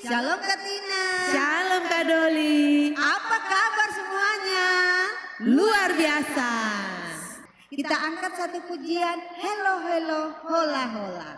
Shalom Kak Tina. Shalom Kak Doli. Apa kabar semuanya? Luar biasa. Kita angkat satu pujian. Hello, hello, hola, hola.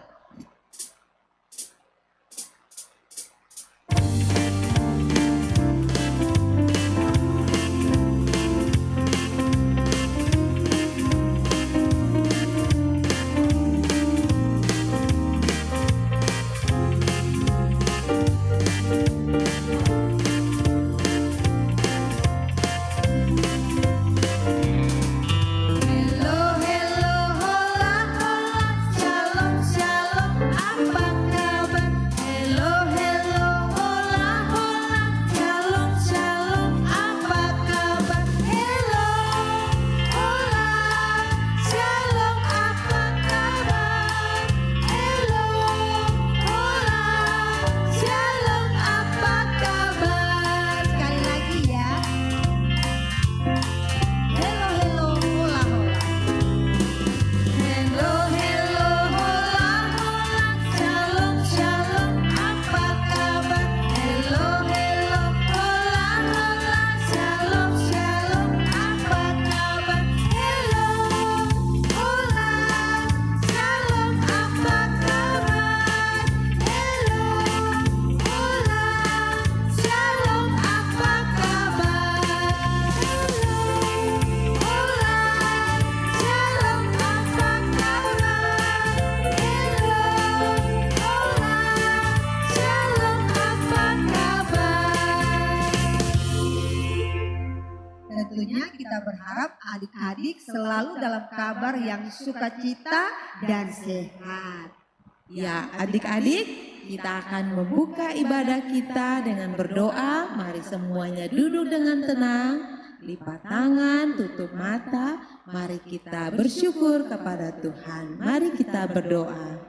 Tentunya kita berharap adik-adik selalu dalam kabar yang sukacita dan sehat. Ya, adik-adik, kita akan membuka ibadah kita dengan berdoa. Mari semuanya duduk dengan tenang, lipat tangan, tutup mata. Mari kita bersyukur kepada Tuhan. Mari kita berdoa.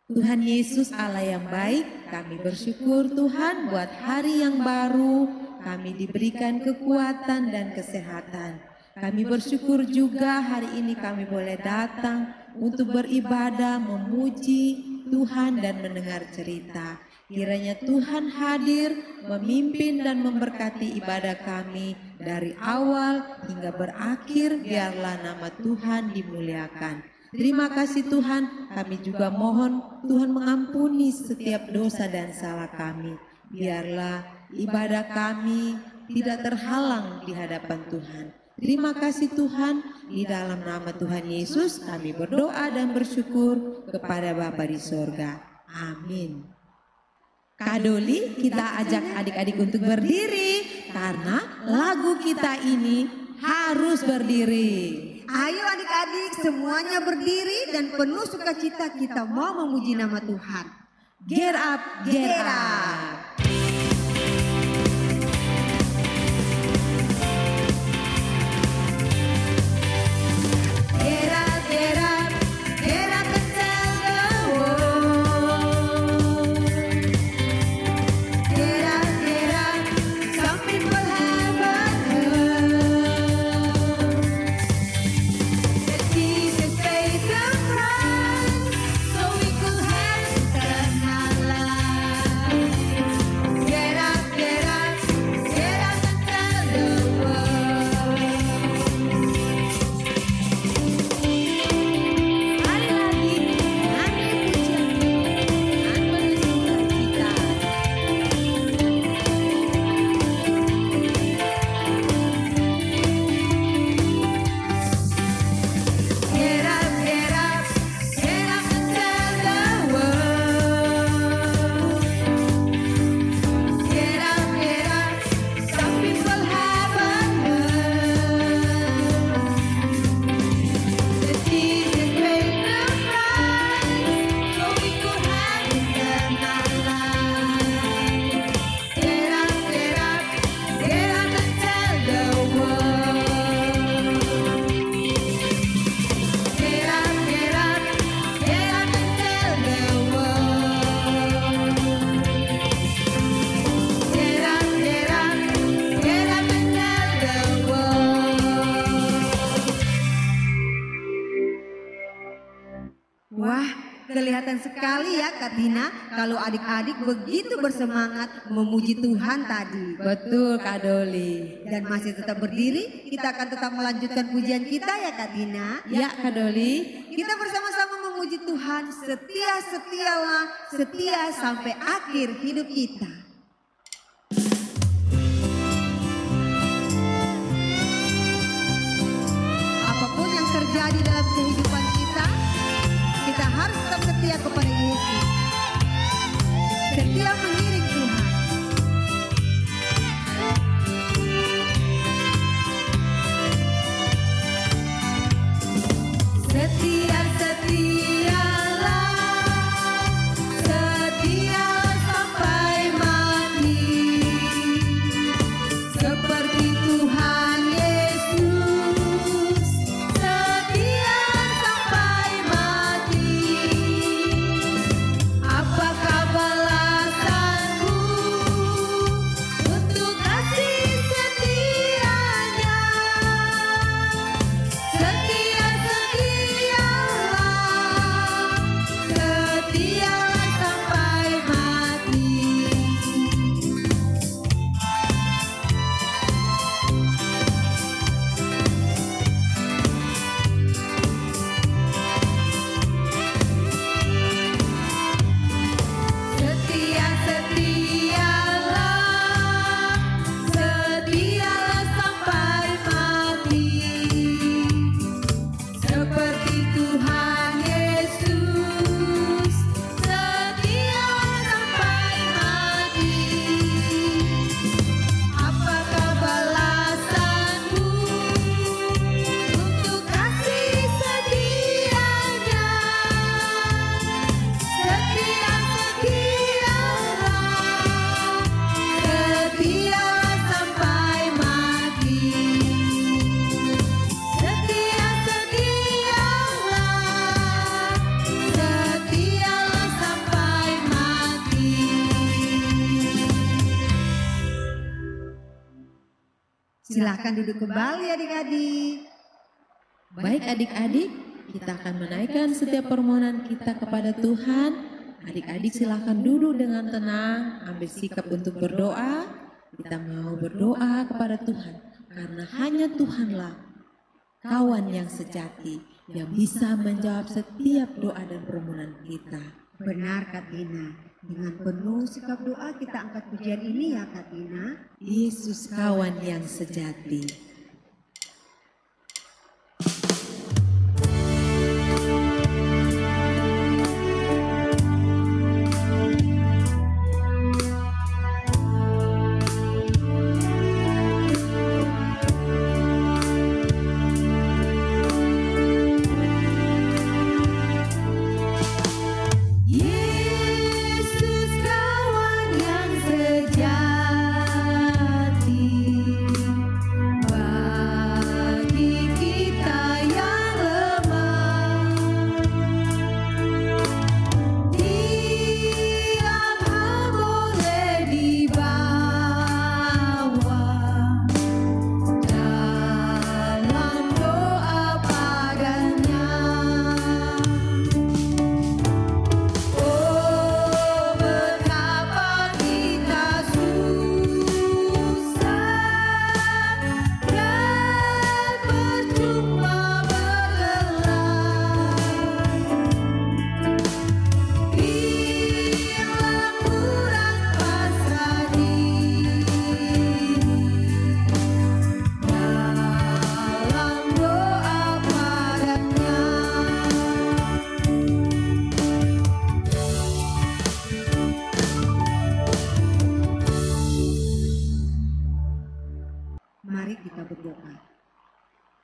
Tuhan Yesus Allah yang baik, kami bersyukur Tuhan buat hari yang baru. Kami diberikan kekuatan dan kesehatan. Kami bersyukur juga hari ini kami boleh datang untuk beribadah, memuji Tuhan dan mendengar cerita. Kiranya Tuhan hadir, memimpin dan memberkati ibadah kami dari awal hingga berakhir. Biarlah nama Tuhan dimuliakan. Terima kasih Tuhan, kami juga mohon Tuhan mengampuni setiap dosa dan salah kami. Biarlah ibadah kami tidak terhalang di hadapan Tuhan. Terima kasih Tuhan, di dalam nama Tuhan Yesus kami berdoa dan bersyukur kepada Bapa di sorga. Amin. Kak Doli, kita ajak adik-adik untuk berdiri karena lagu kita ini harus berdiri. Ayo adik-adik semuanya berdiri dan penuh sukacita kita mau memuji nama Tuhan. Get up, get up. So we could have eternal life. kelihatan sekali ya Kak Tina kalau adik-adik begitu bersemangat memuji Tuhan tadi. Betul Kak Doli. Dan masih tetap berdiri, kita akan tetap melanjutkan pujian kita ya Kak Tina. Ya Kak Doli. Kita bersama-sama memuji Tuhan, setia-setialah, setia sampai akhir hidup kita. Apapun yang terjadi dalam kehidupan kita harus tetap setia kepada Yesus. Setia mengiring Tuhan. Setialah sampai mati. Seperti Tuhan Yesus, setia sampai mati. Apakah balasanku untuk kasih setianya? Setialah sampai mati. Setialah sampai mati. Seperti Tuhan Yesus, setialah sampai mati. Apakah balasanmu untuk kasih setianya? Setialah sampai mati. Setialah sampai mati. Silahkan duduk kembali adik-adik. Baik adik-adik, kita akan menaikkan setiap permohonan kita kepada Tuhan. Adik-adik silahkan duduk dengan tenang, ambil sikap untuk berdoa. Kita mau berdoa kepada Tuhan, karena hanya Tuhanlah kawan yang sejati yang bisa menjawab setiap doa dan permohonan kita. Benar Kak Tina. Dengan penuh sikap doa kita angkat pujian ini ya Kak Tina. Yesus kawan yang sejati. Yesus kawan yang sejati.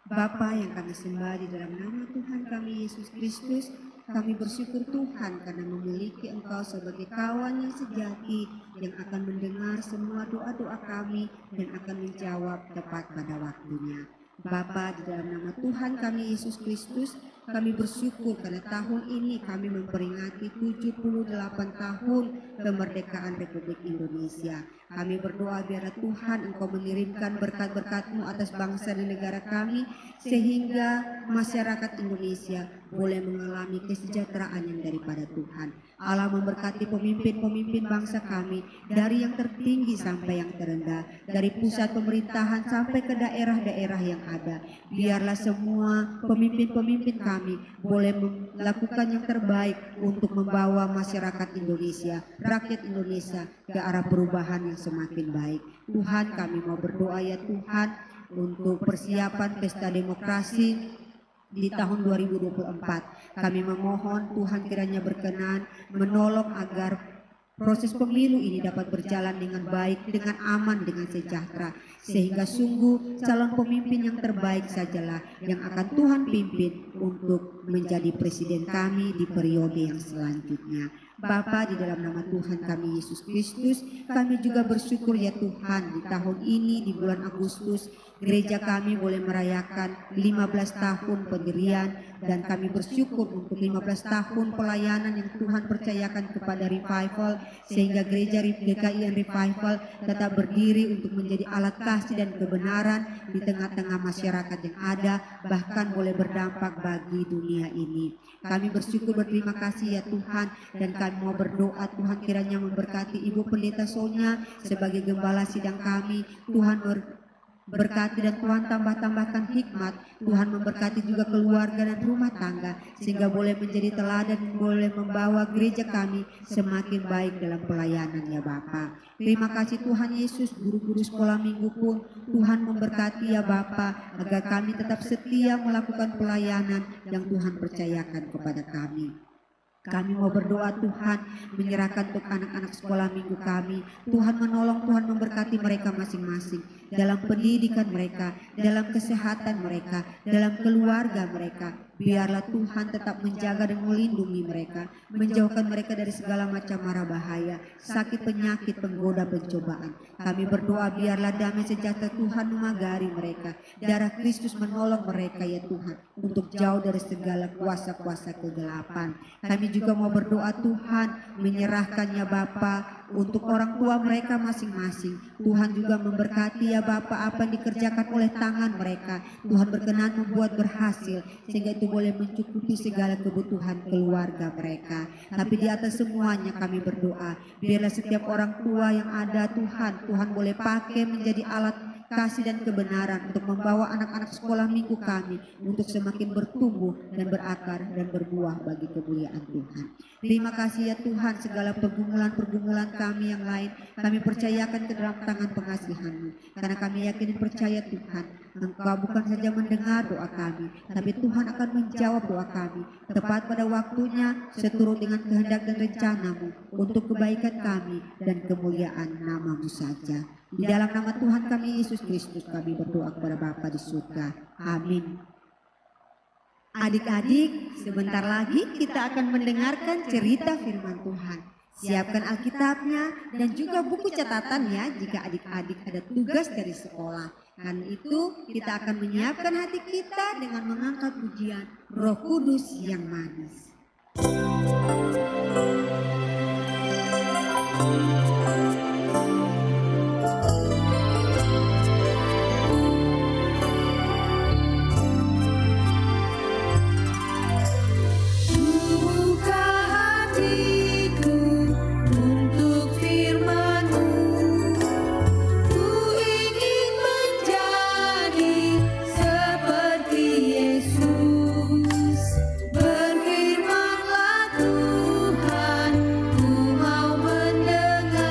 Bapa yang kami sembah di dalam nama Tuhan kami Yesus Kristus, kami bersyukur Tuhan karena memiliki Engkau sebagai kawan yang sejati yang akan mendengar semua doa-doa kami dan akan menjawab tepat pada waktunya. Bapa, di dalam nama Tuhan kami Yesus Kristus, kami bersyukur karena tahun ini kami memperingati 78 tahun kemerdekaan Republik Indonesia. Kami berdoa biar Tuhan Engkau mengirimkan berkat-berkat-Mu atas bangsa dan negara kami, sehingga masyarakat Indonesia boleh mengalami kesejahteraan yang daripada Tuhan. Allah memberkati pemimpin-pemimpin bangsa kami, dari yang tertinggi sampai yang terendah, dari pusat pemerintahan sampai ke daerah-daerah yang ada. Biarlah semua pemimpin-pemimpin kami boleh melakukan yang terbaik untuk membawa masyarakat Indonesia, rakyat Indonesia ke arah perubahan yang semakin baik. Tuhan, kami mau berdoa ya Tuhan untuk persiapan pesta demokrasi di tahun 2024. Kami memohon Tuhan kiranya berkenan menolong agar proses pemilu ini dapat berjalan dengan baik, dengan aman, dengan sejahtera. Sehingga sungguh calon pemimpin yang terbaik sajalah yang akan Tuhan pimpin untuk menjadi presiden kami di periode yang selanjutnya. Bapa, di dalam nama Tuhan kami Yesus Kristus, kami juga bersyukur ya Tuhan, di tahun ini di bulan Agustus gereja kami boleh merayakan 15 tahun pendirian, dan kami bersyukur untuk 15 tahun pelayanan yang Tuhan percayakan kepada Revival, sehingga gereja GKIN Revival tetap berdiri untuk menjadi alat kasih dan kebenaran di tengah-tengah masyarakat yang ada, bahkan boleh berdampak bagi dunia ini. Kami bersyukur, berterima kasih ya Tuhan, dan kami mau berdoa Tuhan kiranya memberkati Ibu Pendeta Sonia sebagai gembala sidang kami. Tuhan berkati dan Tuhan tambahkan hikmat. Tuhan memberkati juga keluarga dan rumah tangga, sehingga boleh menjadi teladan dan boleh membawa gereja kami semakin baik dalam pelayanan ya Bapa. Terima kasih Tuhan Yesus, guru-guru sekolah minggu pun Tuhan memberkati ya Bapa, agar kami tetap setia melakukan pelayanan yang Tuhan percayakan kepada kami. Kami mau berdoa Tuhan, menyerahkan untuk anak-anak sekolah minggu kami. Tuhan menolong, Tuhan memberkati mereka masing-masing dalam pendidikan mereka, dalam kesehatan mereka, dalam keluarga mereka. Biarlah Tuhan tetap menjaga dan melindungi mereka, menjauhkan mereka dari segala macam mara bahaya, sakit, penyakit, penggoda, pencobaan. Kami berdoa biarlah damai sejahtera Tuhan memagari mereka. Darah Kristus menolong mereka ya Tuhan, untuk jauh dari segala kuasa-kuasa kegelapan. Kami juga mau berdoa Tuhan, menyerahkannya Bapa untuk orang tua mereka masing-masing. Tuhan juga memberkati ya Bapa apa yang dikerjakan oleh tangan mereka. Tuhan berkenan membuat berhasil, sehingga itu boleh mencukupi segala kebutuhan keluarga mereka. Tapi di atas semuanya kami berdoa, biarlah setiap orang tua yang ada Tuhan boleh pakai menjadi alat kasih dan kebenaran untuk membawa anak-anak sekolah minggu kami untuk semakin bertumbuh dan berakar dan berbuah bagi kemuliaan Tuhan. Terima kasih ya Tuhan, segala pergumulan-pergumulan kami yang lain kami percayakan ke dalam tangan pengasihan-Mu, karena kami yakin dan percaya Tuhan, Engkau bukan saja mendengar doa kami, tapi Tuhan akan menjawab doa kami tepat pada waktunya seturut dengan kehendak dan rencana-Mu untuk kebaikan kami dan kemuliaan nama-Mu saja. Di dalam nama Tuhan kami Yesus Kristus kami berdoa kepada Bapa di surga. Amin. Adik-adik, sebentar lagi kita akan mendengarkan cerita firman Tuhan. Siapkan Alkitabnya dan juga buku catatannya jika adik-adik ada tugas dari sekolah. Karena itu kita akan menyiapkan hati kita dengan mengangkat pujian Roh Kudus yang manis. Berfirmanlah Tuhan, ku mau mendengar.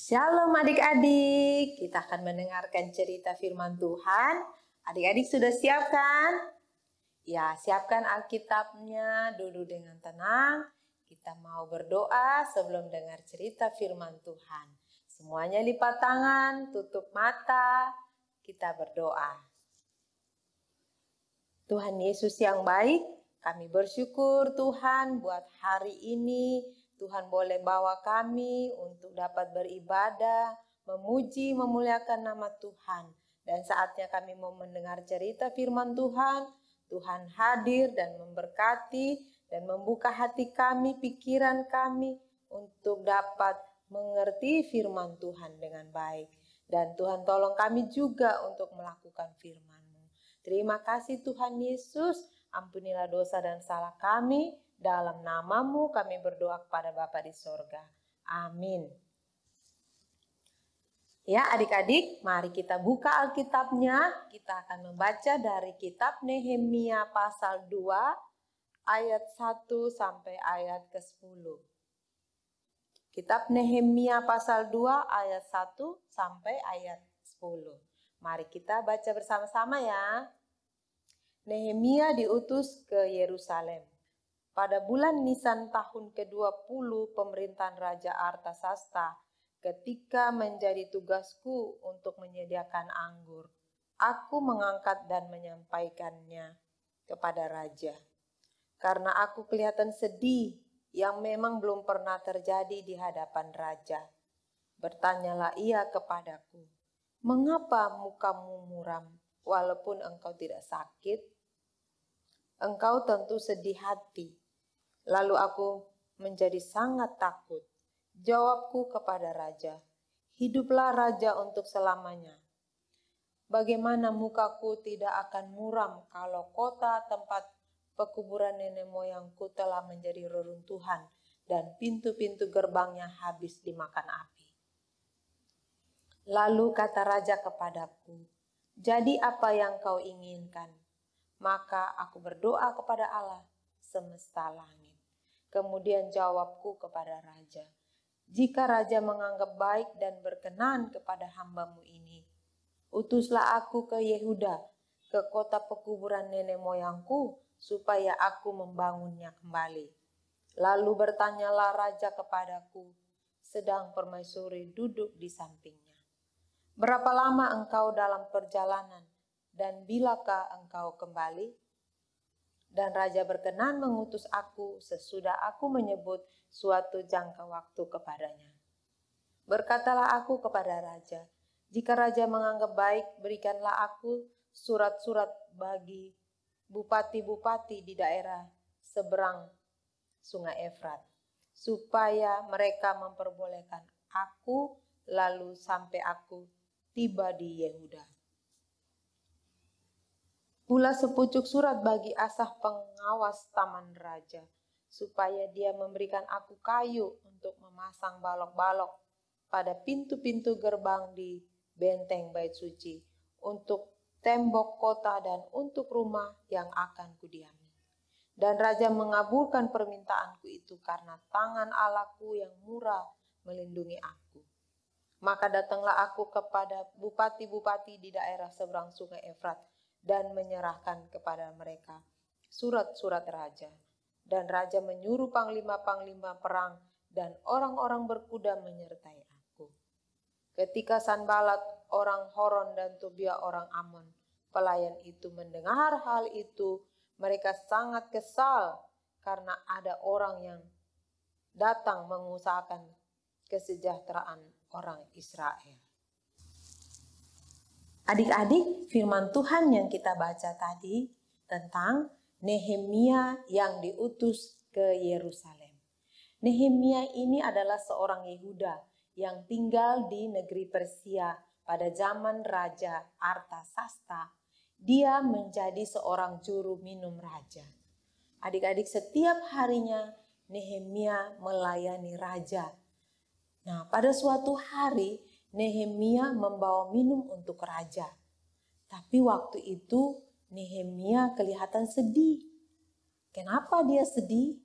Shalom adik-adik, kita akan mendengarkan cerita firman Tuhan. Adik-adik sudah siap kan? Ya, siapkan Alkitabnya, duduk dengan tenang. Kita mau berdoa sebelum dengar cerita firman Tuhan. Semuanya lipat tangan, tutup mata, kita berdoa. Tuhan Yesus yang baik, kami bersyukur Tuhan buat hari ini. Tuhan boleh bawa kami untuk dapat beribadah, memuji, memuliakan nama Tuhan. Dan saatnya kami mau mendengar cerita firman Tuhan, Tuhan hadir dan memberkati dan membuka hati kami, pikiran kami untuk dapat mengerti firman Tuhan dengan baik. Dan Tuhan tolong kami juga untuk melakukan firman-Mu. Terima kasih Tuhan Yesus, ampunilah dosa dan salah kami. Dalam nama-Mu kami berdoa kepada Bapa di sorga. Amin. Ya adik-adik, mari kita buka Alkitabnya. Kita akan membaca dari kitab Nehemia pasal 2 ayat 1 sampai ayat ke-10. Kitab Nehemia pasal 2 ayat 1 sampai ayat 10. Mari kita baca bersama-sama ya. Nehemia diutus ke Yerusalem. Pada bulan Nisan tahun ke-20 pemerintahan Raja Artasasta, ketika menjadi tugasku untuk menyediakan anggur, aku mengangkat dan menyampaikannya kepada Raja. Karena aku kelihatan sedih yang memang belum pernah terjadi di hadapan Raja. Bertanyalah ia kepadaku, mengapa mukamu muram walaupun engkau tidak sakit? Engkau tentu sedih hati. Lalu aku menjadi sangat takut. Jawabku kepada Raja, hiduplah Raja untuk selamanya. Bagaimana mukaku tidak akan muram kalau kota tempat pekuburan nenek moyangku telah menjadi reruntuhan dan pintu-pintu gerbangnya habis dimakan api. Lalu kata Raja kepadaku, jadi apa yang kau inginkan? Maka aku berdoa kepada Allah semesta langit. Kemudian jawabku kepada Raja, jika Raja menganggap baik dan berkenan kepada hamba-Mu ini, utuslah aku ke Yehuda, ke kota pekuburan nenek moyangku, supaya aku membangunnya kembali. Lalu bertanyalah Raja kepadaku, sedang permaisuri duduk di sampingnya. Berapa lama engkau dalam perjalanan, dan bilakah engkau kembali? Dan Raja berkenan mengutus aku sesudah aku menyebut suatu jangka waktu kepadanya. Berkatalah aku kepada Raja, jika Raja menganggap baik, berikanlah aku surat-surat bagi bupati-bupati di daerah seberang Sungai Efrat, supaya mereka memperbolehkan aku lalu sampai aku tiba di Yehuda. Pula sepucuk surat bagi Asaf pengawas taman raja, supaya dia memberikan aku kayu untuk memasang balok-balok pada pintu-pintu gerbang di benteng bait suci, untuk tembok kota dan untuk rumah yang akan kudiami. Dan Raja mengabulkan permintaanku itu karena tangan Allahku yang murah melindungi aku. Maka datanglah aku kepada bupati-bupati di daerah seberang Sungai Efrat, dan menyerahkan kepada mereka surat-surat Raja. Dan Raja menyuruh panglima-panglima perang dan orang-orang berkuda menyertai aku. Ketika Sanbalat orang Horon dan Tobia orang Amon, pelayan itu mendengar hal itu, mereka sangat kesal karena ada orang yang datang mengusahakan kesejahteraan orang Israel. Adik-adik, firman Tuhan yang kita baca tadi tentang Nehemia yang diutus ke Yerusalem. Nehemia ini adalah seorang Yehuda yang tinggal di negeri Persia pada zaman Raja Artasasta. Dia menjadi seorang juru minum raja. Adik-adik, setiap harinya Nehemia melayani raja. Nah, pada suatu hari Nehemia membawa minum untuk raja. Tapi waktu itu Nehemia kelihatan sedih. Kenapa dia sedih?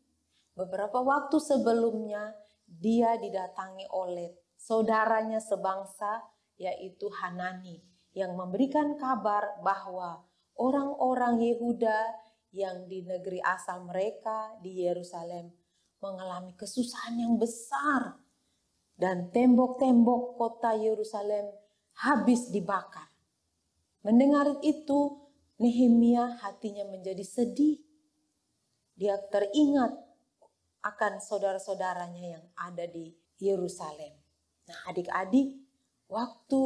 Beberapa waktu sebelumnya dia didatangi oleh saudaranya sebangsa, yaitu Hanani, yang memberikan kabar bahwa orang-orang Yehuda yang di negeri asal mereka di Yerusalem mengalami kesusahan yang besar dan tembok-tembok kota Yerusalem habis dibakar. Mendengar itu, Nehemia hatinya menjadi sedih. Dia teringat akan saudara-saudaranya yang ada di Yerusalem. Nah, adik-adik, waktu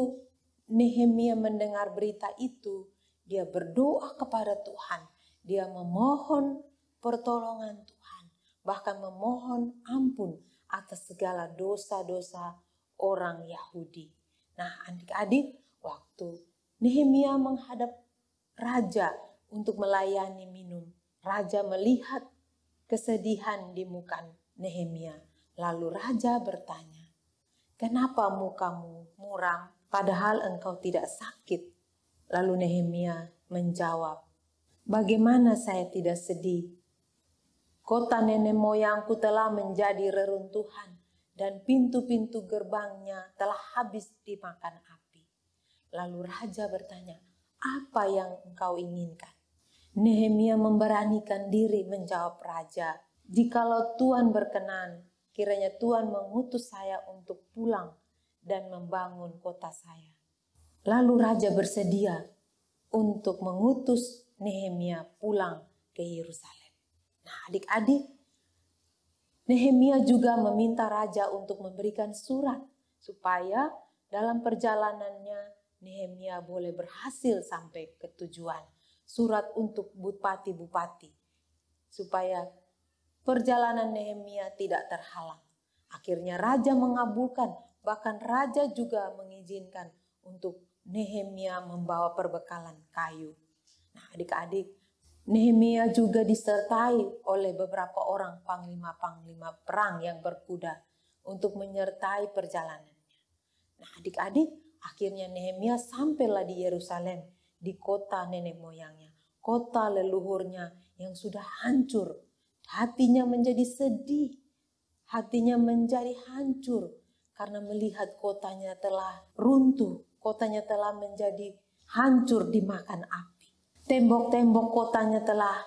Nehemia mendengar berita itu, dia berdoa kepada Tuhan. Dia memohon pertolongan Tuhan, bahkan memohon ampun atas segala dosa-dosa orang Yahudi. Nah, adik-adik, waktu Nehemia menghadap raja untuk melayani minum, raja melihat kesedihan di muka Nehemia. Lalu raja bertanya, "Kenapa mukamu muram padahal engkau tidak sakit?" Lalu Nehemia menjawab, "Bagaimana saya tidak sedih? Kota nenek moyangku telah menjadi reruntuhan dan pintu-pintu gerbangnya telah habis dimakan api." Lalu raja bertanya, "Apa yang engkau inginkan?" Nehemia memberanikan diri menjawab raja, "Jikalau Tuhan berkenan, kiranya Tuhan mengutus saya untuk pulang dan membangun kota saya." Lalu raja bersedia untuk mengutus Nehemia pulang ke Yerusalem. Nah, adik-adik, Nehemia juga meminta raja untuk memberikan surat supaya dalam perjalanannya Nehemia boleh berhasil sampai ke tujuan. Surat untuk bupati-bupati supaya perjalanan Nehemia tidak terhalang. Akhirnya raja mengabulkan, bahkan raja juga mengizinkan untuk Nehemia membawa perbekalan kayu. Nah, adik-adik, Nehemia juga disertai oleh beberapa orang panglima-panglima perang yang berkuda untuk menyertai perjalanannya. Nah, adik-adik, akhirnya Nehemia sampailah di Yerusalem, di kota nenek moyangnya, kota leluhurnya yang sudah hancur. Hatinya menjadi sedih, hatinya menjadi hancur karena melihat kotanya telah runtuh, kotanya telah menjadi hancur dimakan api. Tembok-tembok kotanya telah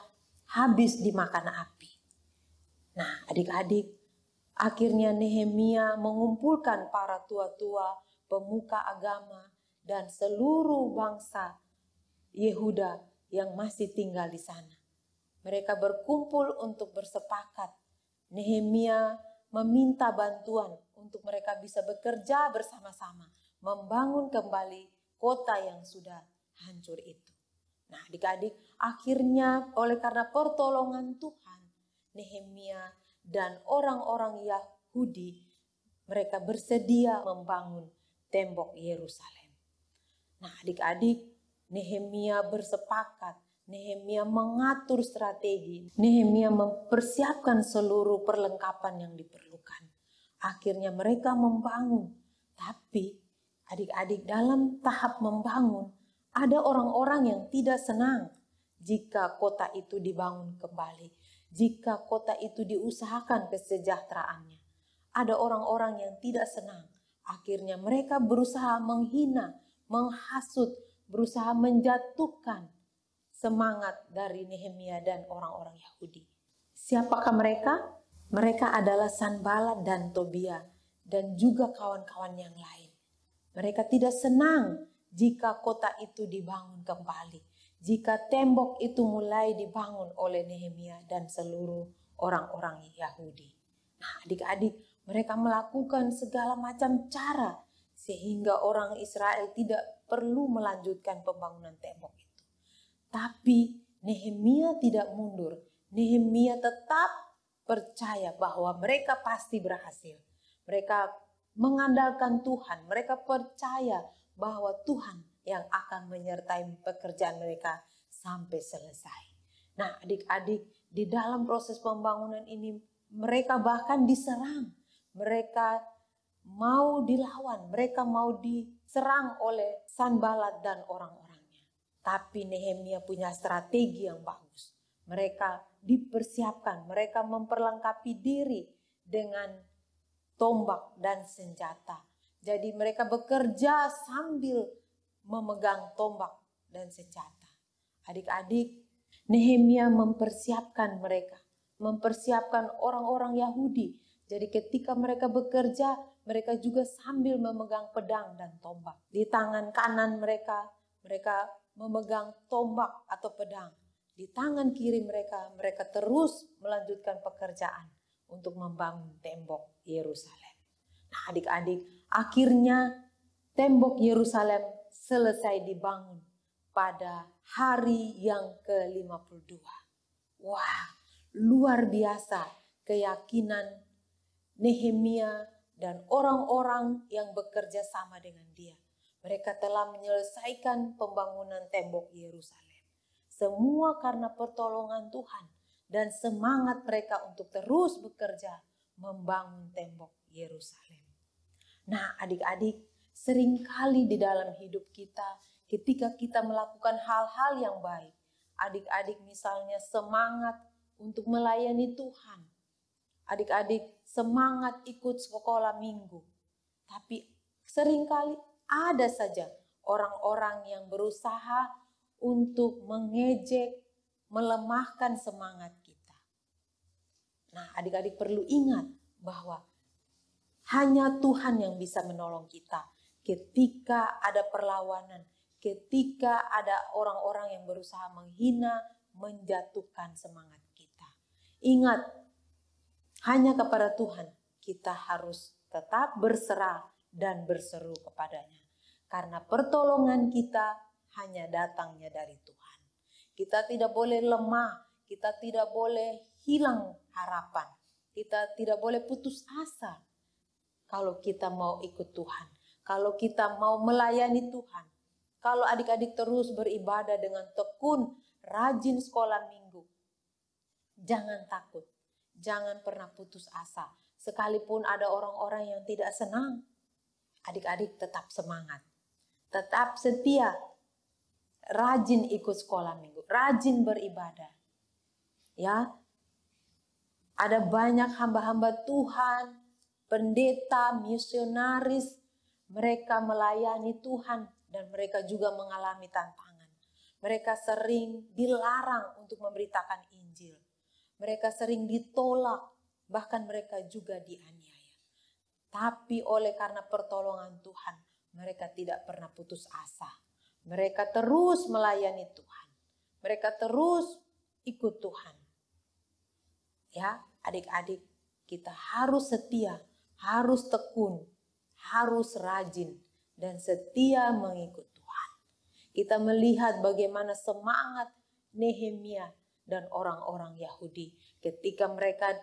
habis dimakan api. Nah, adik-adik, akhirnya Nehemia mengumpulkan para tua-tua, pemuka agama, dan seluruh bangsa Yehuda yang masih tinggal di sana. Mereka berkumpul untuk bersepakat. Nehemia meminta bantuan untuk mereka bisa bekerja bersama-sama, membangun kembali kota yang sudah hancur itu. Nah, adik-adik, akhirnya oleh karena pertolongan Tuhan, Nehemia dan orang-orang Yahudi, mereka bersedia membangun tembok Yerusalem. Nah, adik-adik, Nehemia bersepakat, Nehemia mengatur strategi, Nehemia mempersiapkan seluruh perlengkapan yang diperlukan. Akhirnya mereka membangun, tapi adik-adik dalam tahap membangun, ada orang-orang yang tidak senang jika kota itu dibangun kembali, jika kota itu diusahakan kesejahteraannya. Ada orang-orang yang tidak senang, akhirnya mereka berusaha menghina, menghasut, berusaha menjatuhkan semangat dari Nehemia dan orang-orang Yahudi. Siapakah mereka? Mereka adalah Sanbalat dan Tobia dan juga kawan-kawan yang lain. Mereka tidak senang jika kota itu dibangun kembali, jika tembok itu mulai dibangun oleh Nehemia dan seluruh orang-orang Yahudi. Nah, adik-adik, mereka melakukan segala macam cara sehingga orang Israel tidak perlu melanjutkan pembangunan tembok itu. Tapi Nehemia tidak mundur. Nehemia tetap percaya bahwa mereka pasti berhasil. Mereka mengandalkan Tuhan. Mereka percaya bahwa Tuhan yang akan menyertai pekerjaan mereka sampai selesai. Nah, adik-adik, di dalam proses pembangunan ini mereka bahkan diserang. Mereka mau dilawan, mereka mau diserang oleh Sanbalat dan orang-orangnya. Tapi Nehemia punya strategi yang bagus. Mereka dipersiapkan, mereka memperlengkapi diri dengan tombak dan senjata. Jadi mereka bekerja sambil memegang tombak dan senjata. Adik-adik, Nehemia mempersiapkan mereka, mempersiapkan orang-orang Yahudi. Jadi ketika mereka bekerja, mereka juga sambil memegang pedang dan tombak. Di tangan kanan mereka memegang tombak atau pedang. Di tangan kiri mereka terus melanjutkan pekerjaan untuk membangun tembok Yerusalem. Nah, adik-adik, akhirnya tembok Yerusalem selesai dibangun pada hari yang ke-52. Wah, luar biasa keyakinan Nehemia dan orang-orang yang bekerja sama dengan dia. Mereka telah menyelesaikan pembangunan tembok Yerusalem. Semua karena pertolongan Tuhan dan semangat mereka untuk terus bekerja membangun tembok Yerusalem. Nah, adik-adik, seringkali di dalam hidup kita, ketika kita melakukan hal-hal yang baik, adik-adik misalnya semangat untuk melayani Tuhan, adik-adik semangat ikut sekolah minggu, tapi seringkali ada saja orang-orang yang berusaha untuk mengejek, melemahkan semangat kita. Nah, adik-adik perlu ingat bahwa hanya Tuhan yang bisa menolong kita ketika ada perlawanan, ketika ada orang-orang yang berusaha menghina, menjatuhkan semangat kita. Ingat, hanya kepada Tuhan kita harus tetap berserah dan berseru kepadanya. Karena pertolongan kita hanya datangnya dari Tuhan. Kita tidak boleh lemah, kita tidak boleh hilang harapan, kita tidak boleh putus asa. Kalau kita mau ikut Tuhan, kalau kita mau melayani Tuhan, kalau adik-adik terus beribadah dengan tekun, rajin sekolah minggu, jangan takut, jangan pernah putus asa. Sekalipun ada orang-orang yang tidak senang, adik-adik tetap semangat, tetap setia, rajin ikut sekolah minggu, rajin beribadah. Ya, ada banyak hamba-hamba Tuhan, pendeta, misionaris, mereka melayani Tuhan dan mereka juga mengalami tantangan. Mereka sering dilarang untuk memberitakan Injil. Mereka sering ditolak, bahkan mereka juga dianiaya. Tapi oleh karena pertolongan Tuhan, mereka tidak pernah putus asa. Mereka terus melayani Tuhan. Mereka terus ikut Tuhan. Ya, adik-adik, kita harus setia, harus tekun, harus rajin, dan setia mengikut Tuhan. Kita melihat bagaimana semangat Nehemia dan orang-orang Yahudi ketika mereka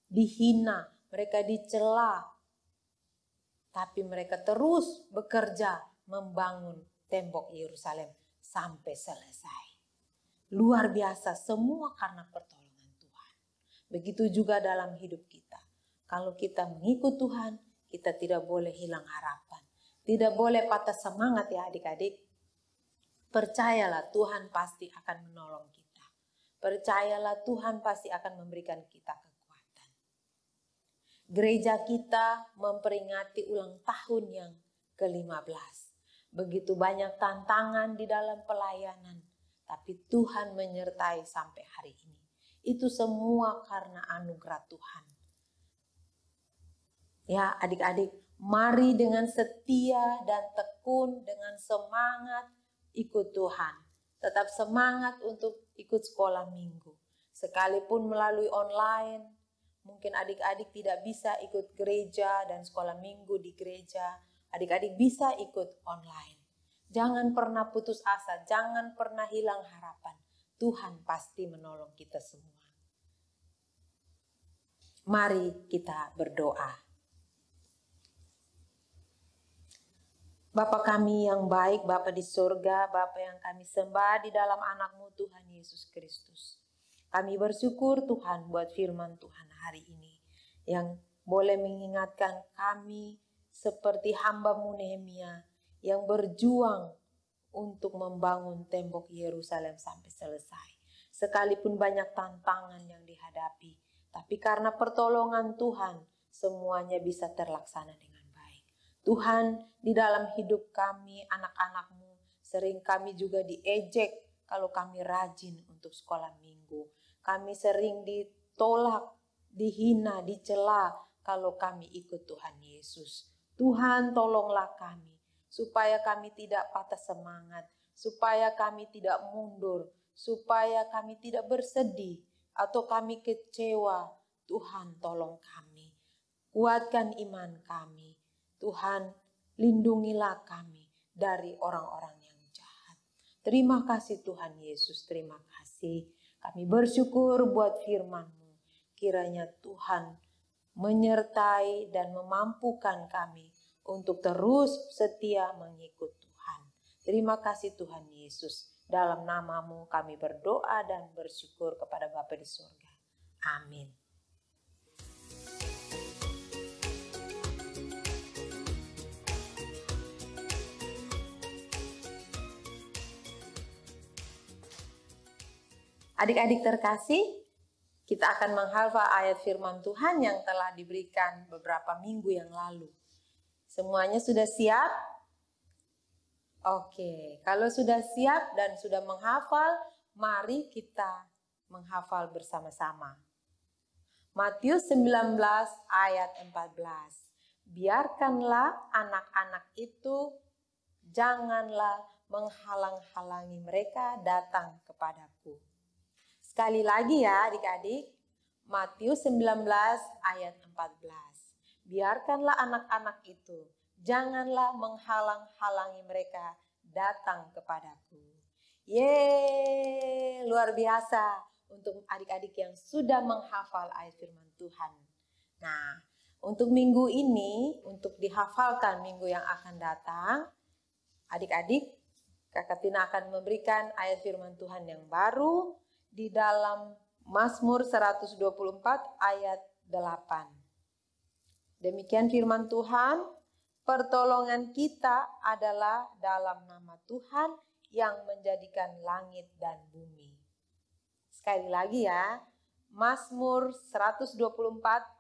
dihina, mereka dicela, tapi mereka terus bekerja membangun tembok Yerusalem sampai selesai. Luar biasa, semua karena pertolongan Tuhan. Begitu juga dalam hidup kita. Kalau kita mengikut Tuhan, kita tidak boleh hilang harapan. Tidak boleh patah semangat ya adik-adik. Percayalah Tuhan pasti akan menolong kita. Percayalah Tuhan pasti akan memberikan kita kekuatan. Gereja kita memperingati ulang tahun yang ke-15. Begitu banyak tantangan di dalam pelayanan, tapi Tuhan menyertai sampai hari ini. Itu semua karena anugerah Tuhan. Ya adik-adik, mari dengan setia dan tekun, dengan semangat ikut Tuhan. Tetap semangat untuk ikut sekolah minggu. Sekalipun melalui online, mungkin adik-adik tidak bisa ikut gereja dan sekolah minggu di gereja. Adik-adik bisa ikut online. Jangan pernah putus asa, jangan pernah hilang harapan. Tuhan pasti menolong kita semua. Mari kita berdoa. Bapa kami yang baik, Bapa di surga, Bapa yang kami sembah di dalam anak-Mu Tuhan Yesus Kristus. Kami bersyukur Tuhan buat firman Tuhan hari ini yang boleh mengingatkan kami seperti hamba-Mu Nehemia yang berjuang untuk membangun tembok Yerusalem sampai selesai. Sekalipun banyak tantangan yang dihadapi, tapi karena pertolongan Tuhan, semuanya bisa terlaksana dengan baik. Tuhan, di dalam hidup kami, anak-anak-Mu, sering kami juga diejek kalau kami rajin untuk sekolah minggu. Kami sering ditolak, dihina, dicela kalau kami ikut Tuhan Yesus. Tuhan, tolonglah kami supaya kami tidak patah semangat, supaya kami tidak mundur, supaya kami tidak bersedih atau kami kecewa. Tuhan, tolong kami, kuatkan iman kami. Tuhan, lindungilah kami dari orang-orang yang jahat. Terima kasih Tuhan Yesus, terima kasih. Kami bersyukur buat firman-Mu. Kiranya Tuhan menyertai dan memampukan kami untuk terus setia mengikut Tuhan. Terima kasih Tuhan Yesus. Dalam nama-Mu kami berdoa dan bersyukur kepada Bapa di surga. Amin. Adik-adik terkasih, kita akan menghafal ayat firman Tuhan yang telah diberikan beberapa minggu yang lalu. Semuanya sudah siap? Oke, kalau sudah siap dan sudah menghafal, mari kita menghafal bersama-sama. Matius 19 ayat 14. Biarkanlah anak-anak itu, janganlah menghalang-halangi mereka datang kepadaku. Sekali lagi ya adik-adik, Matius 19 ayat 14. Biarkanlah anak-anak itu, janganlah menghalang-halangi mereka datang kepadaku. Yeay, luar biasa untuk adik-adik yang sudah menghafal ayat firman Tuhan. Nah, untuk minggu ini, untuk dihafalkan minggu yang akan datang, adik-adik, Kakak Tina akan memberikan ayat firman Tuhan yang baru di dalam Mazmur 124 ayat 8. Demikian firman Tuhan, pertolongan kita adalah dalam nama Tuhan yang menjadikan langit dan bumi. Sekali lagi ya, Mazmur 124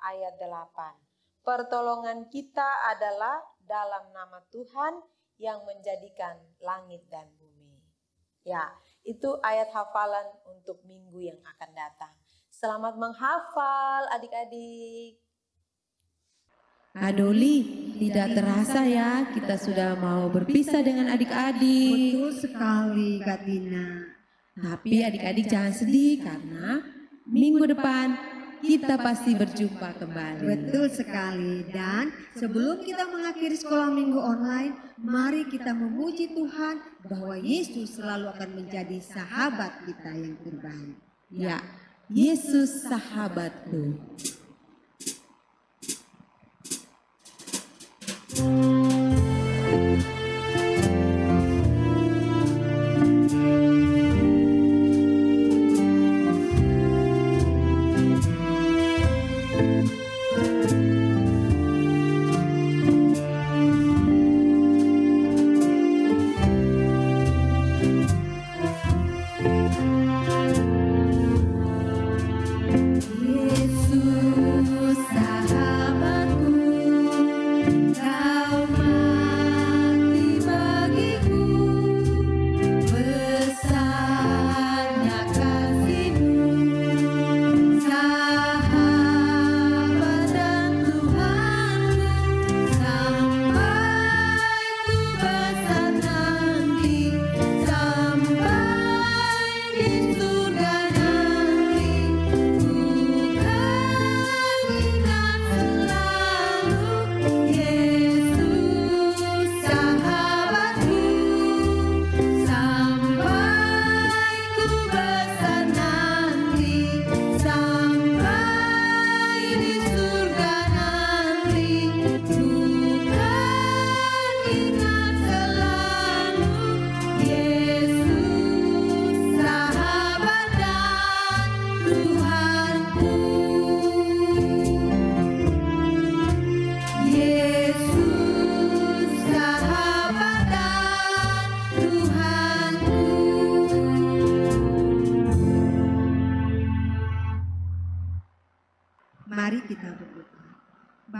ayat 8. Pertolongan kita adalah dalam nama Tuhan yang menjadikan langit dan bumi. Ya, itu ayat hafalan untuk minggu yang akan datang. Selamat menghafal adik-adik. Adoli, tidak terasa ya kita sudah mau berpisah dengan adik-adik. Betul sekali Kak Tina. Tapi adik-adik jangan sedih karena minggu depan kita pasti berjumpa kembali. Betul sekali. Dan sebelum kita mengakhiri sekolah minggu online, mari kita memuji Tuhan bahwa Yesus selalu akan menjadi sahabat kita yang terbaik. Ya, Yesus sahabatku. Yesus sahabatku, kau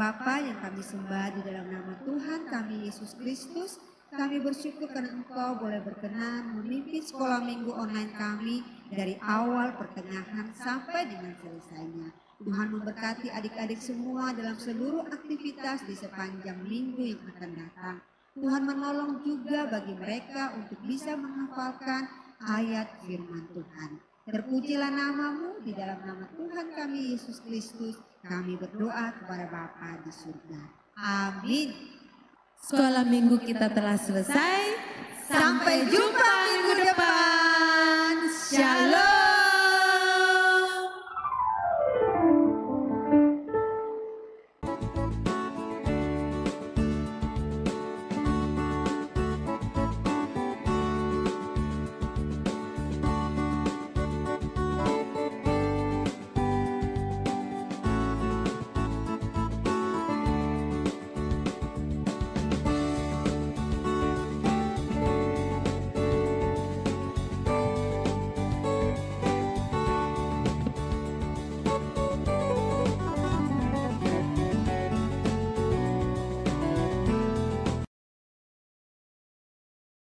Bapa yang kami sembah di dalam nama Tuhan kami Yesus Kristus, kami bersyukur karena Engkau boleh berkenan memimpin sekolah minggu online kami dari awal, pertengahan, sampai dengan selesainya. Tuhan memberkati adik-adik semua dalam seluruh aktivitas di sepanjang minggu yang akan datang. Tuhan menolong juga bagi mereka untuk bisa menghafalkan ayat firman Tuhan. Terpujilah namamu di dalam nama Tuhan kami Yesus Kristus. Kami berdoa kepada Bapa di surga. Amin. Sekolah minggu kita telah selesai. Sampai jumpa minggu depan. Shalom.